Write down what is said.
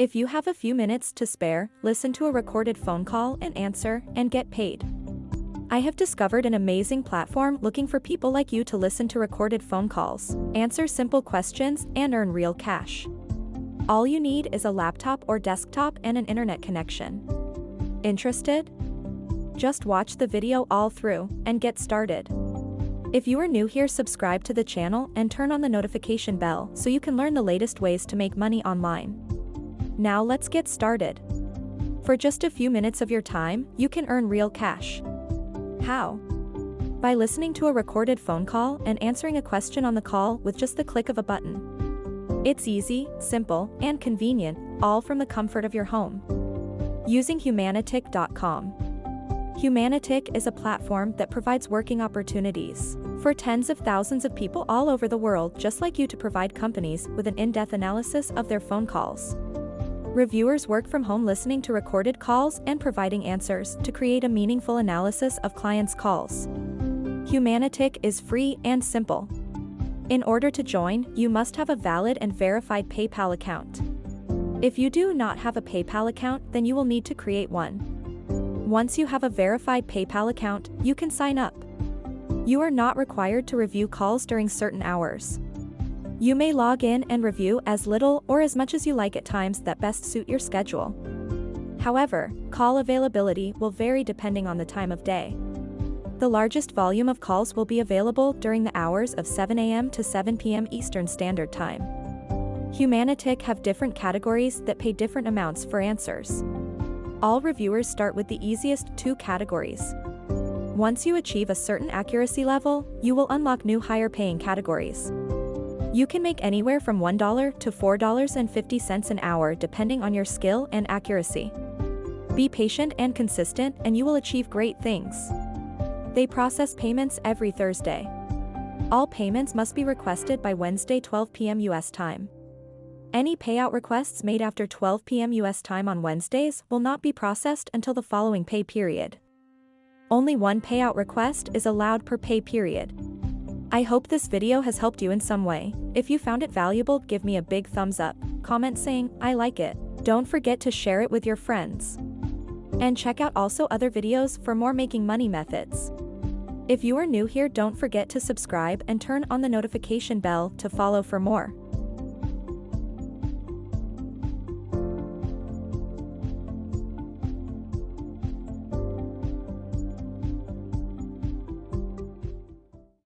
If you have a few minutes to spare, listen to a recorded phone call and answer, and get paid. I have discovered an amazing platform looking for people like you to listen to recorded phone calls, answer simple questions, and earn real cash. All you need is a laptop or desktop and an internet connection. Interested? Just watch the video all through and get started. If you are new here, subscribe to the channel and turn on the notification bell so you can learn the latest ways to make money online. Now let's get started. For just a few minutes of your time, you can earn real cash. How? By listening to a recorded phone call and answering a question on the call with just the click of a button. It's easy, simple, and convenient, all from the comfort of your home. Using Humanitic.com. Humanitic is a platform that provides working opportunities for tens of thousands of people all over the world just like you to provide companies with an in-depth analysis of their phone calls. Reviewers work from home listening to recorded calls and providing answers to create a meaningful analysis of clients' calls. Humanitic is free and simple. In order to join, you must have a valid and verified PayPal account. If you do not have a PayPal account, then you will need to create one. Once you have a verified PayPal account, you can sign up. You are not required to review calls during certain hours. You may log in and review as little or as much as you like at times that best suit your schedule. However, call availability will vary depending on the time of day. The largest volume of calls will be available during the hours of 7 a.m. to 7 p.m. Eastern Standard Time. Humanitic have different categories that pay different amounts for answers. All reviewers start with the easiest 2 categories. Once you achieve a certain accuracy level, you will unlock new higher-paying categories. You can make anywhere from $1 to $4.50 an hour depending on your skill and accuracy. Be patient and consistent and you will achieve great things. They process payments every Thursday. All payments must be requested by Wednesday 12 p.m. U.S. time. Any payout requests made after 12 p.m. U.S. time on Wednesdays will not be processed until the following pay period. Only one payout request is allowed per pay period. I hope this video has helped you in some way. If you found it valuable, give me a big thumbs up, comment saying, I like it. Don't forget to share it with your friends. And check out also other videos for more making money methods. If you are new here, don't forget to subscribe and turn on the notification bell to follow for more.